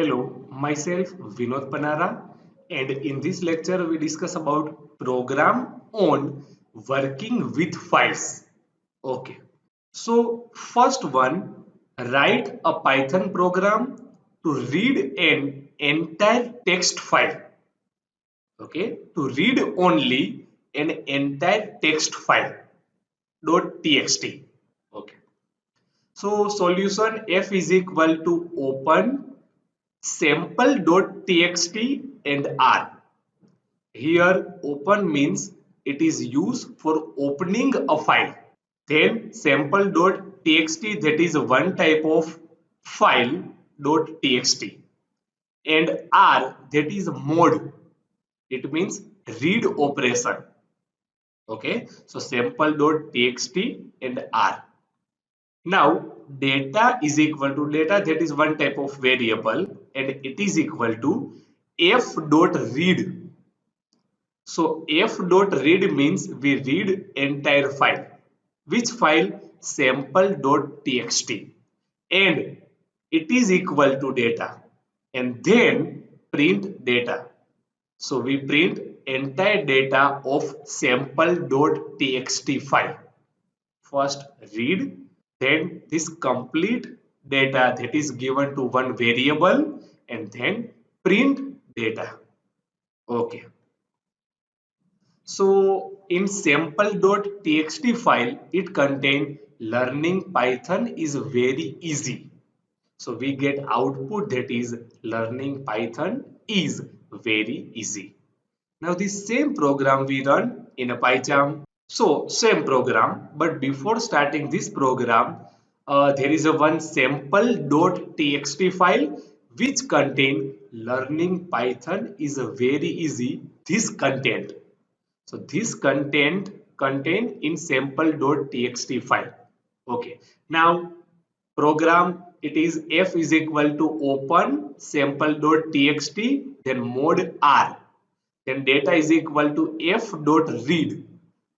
Hello, myself Vinod Panara, and in this lecture we discuss about program on working with files. Okay, so first one, write a Python program to read an entire text file. Okay, to read only an entire text file .txt. Okay, so solution f is equal to open sample.txt and R. Here open means it is used for opening a file. Then sample.txt, that is one type of file.txt, and R, that is mode. It means read operation. Okay, so sample.txt and R. Now data is equal to data, that is one type of variable, and it is equal to f dot read. So f dot read means we read entire file. Which file? Sample.txt, and it is equal to data, and then print data. So we print entire data of sample.txt file. First read, then this complete data that is given to one variable, and then print data. Okay, so in sample.txt file it contain learning Python is very easy. So we get output that is learning Python is very easy. Now this same program we run in a PyCharm. So same program, but before starting this program, there is a one sample.txt file which contain learning Python is a very easy this content. So this content contained in sample.txt file. Okay. Now program, it is f is equal to open sample.txt, then mode R, then data is equal to f dot read,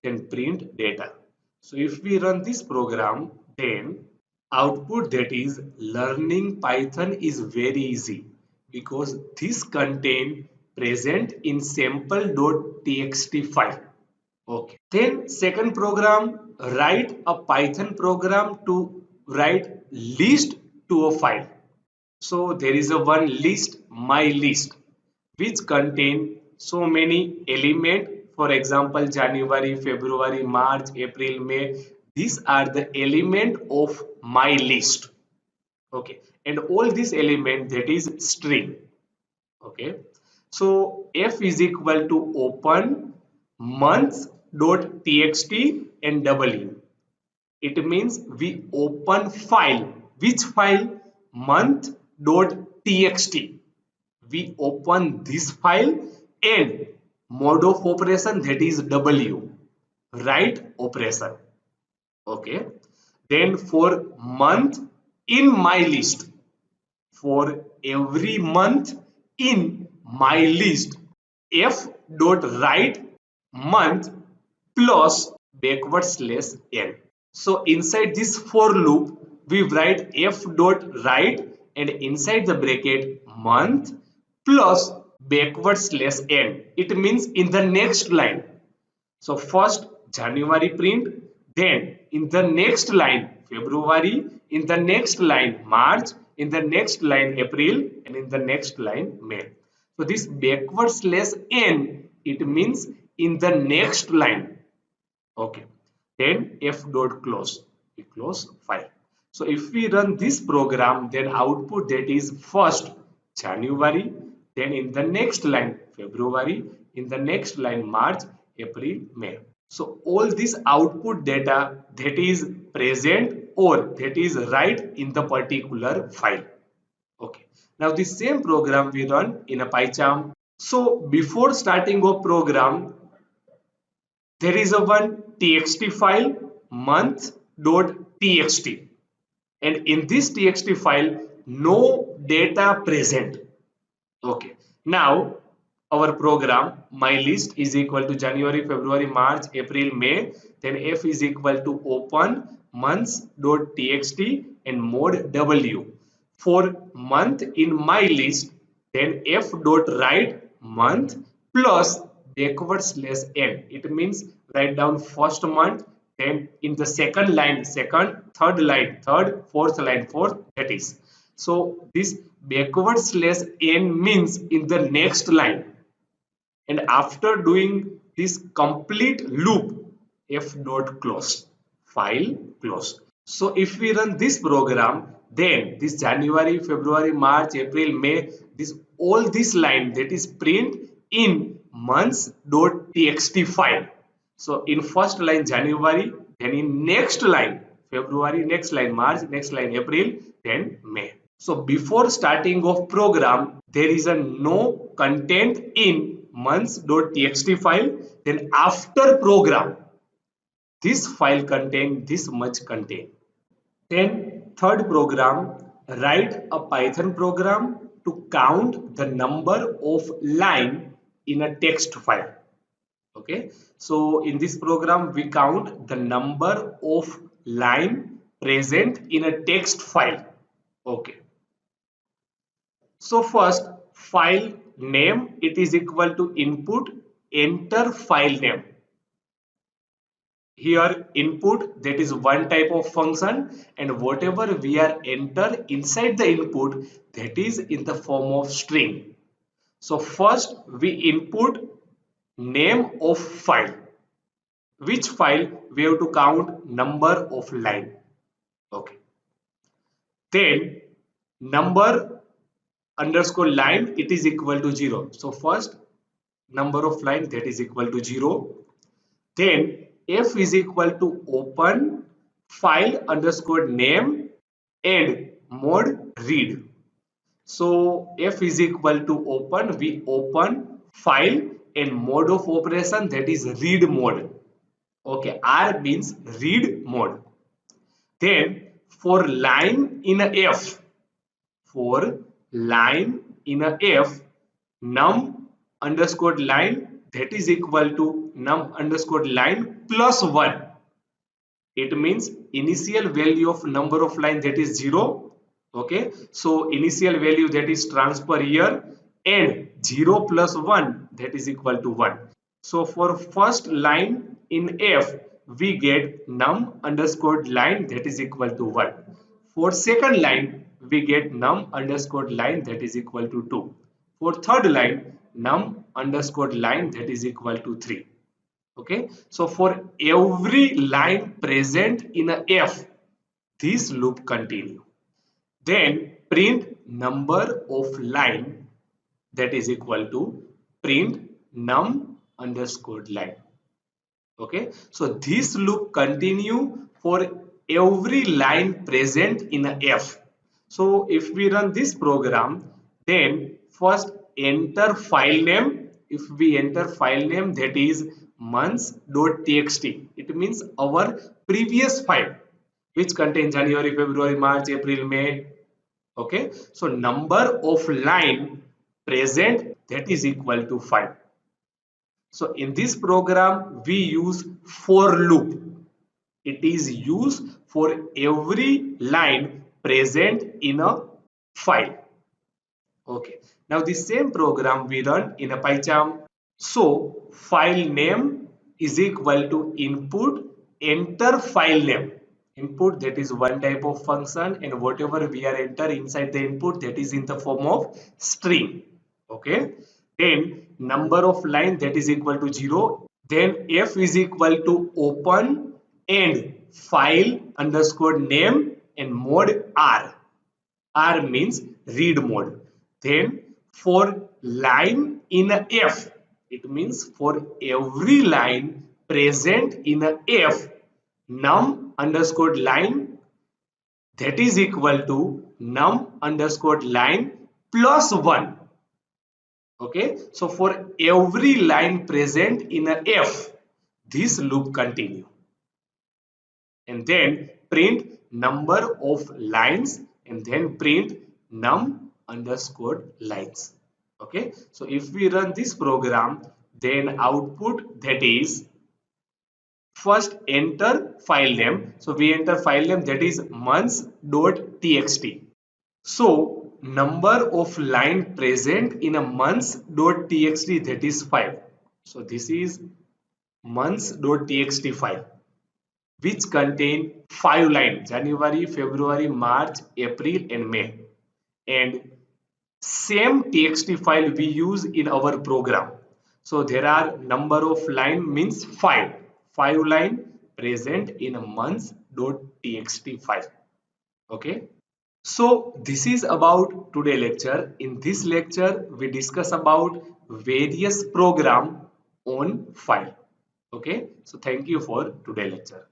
then print data. So if we run this program, then output that is learning Python is very easy because this content present in sample.txt file. Okay. Then second program, write a Python program to write list to a file. So there is a one list, my list, which contain so many element. For example, January, February, March, April, May. These are the element of my list. Okay, and all these element that is string. Okay, so f is equal to open months dot txt and w. It means we open file. Which file? Month.txt. We open this file, and mode of operation that is W. Write operation. Okay. Then for month in my list, for every month in my list, f dot write month plus backward slash n. So inside this for loop, we write f dot write and inside the bracket month plus backward slash n. It means in the next line. So first January print, then in the next line February, in the next line March, in the next line April, and in the next line May. So this backward slash n, it means in the next line. Okay, then f dot close, we close file. So if we run this program, then output that is first January, then in the next line February, in the next line March, April, May. So all this output data that is present or that is right in the particular file. Okay, now the same program we run in a PyCharm. So before starting a program, there is a one txt file month.txt, and in this txt file no data present. Okay, now our program my list is equal to January, February, March, April, May, then f is equal to open months.txt and mode W. for month in my list, then f dot write month plus backward slash n. It means write down first month, then in the second line second, third line third, fourth line fourth, that is. So this backward slash n means in the next line, and after doing this complete loop, f dot close, file close. So if we run this program, then this January, February, March, April, May, this all this line that is print in months.txt file. So in first line January, then in next line February, next line March, next line April, then May. So before starting of program, there is a no content in months.txt file. Then after program, this file contain this much content. Then third program, write a Python program to count the number of line in a text file. Okay, so in this program we count the number of line present in a text file. Okay, so first file name, it is equal to input enter file name. Here input, that is one type of function, and whatever we are enter inside the input, that is in the form of string. So first we input name of file, which file we have to count number of line. Okay, then number underscore line, it is equal to 0. So first number of line, that is equal to 0. Then f is equal to open file underscore name and mode read. So f is equal to open, we open file, and mode of operation, that is read mode. Okay, R means read mode. Then for line in a f, for line in a f, num underscore line, that is equal to num underscore line plus 1. It means initial value of number of line, that is 0. Okay, so initial value, that is transfer here, and 0 plus 1, that is equal to 1. So for first line in f, we get num underscore line, that is equal to 1. For second line, we get num underscore line, that is equal to 2. For third line, num underscore line, that is equal to 3. Okay, so for every line present in a f, this loop continue. Then print number of line, that is equal to print num underscore line. Okay, so this loop continue for every line present in a f. So if we run this program, then first enter file name. If we enter file name, that is months.txt, it means our previous file which contains January, February, March, April, May. Okay, so number of line present, that is equal to 5. So in this program we use for loop. It is used for every line present in a file. Okay, now the same program we run in a PyCharm. So file name is equal to input enter file name. Input, that is one type of function, and whatever we are enter inside the input, that is in the form of string. Okay, then number of line, that is equal to 0. Then f is equal to open and file underscore name and mode R. R means read mode. Then for line in a F, it means for every line present in a F, num underscore line, that is equal to num underscore line plus 1. Okay, so for every line present in a F, this loop continue. And then print number of lines, and then print num underscore lines. Okay, so if we run this program, then output, that is first enter file name. So we enter file name, that is months.txt. So number of line present in a months.txt, that is 5. So this is months.txt file which contain 5 lines: January, February, March, April and May. And same txt file we use in our program. So there are number of line means 5 line present in a months.txt file. Okay. So this is about today lecture. In this lecture, we discuss about various program on file. Okay. So thank you for today lecture.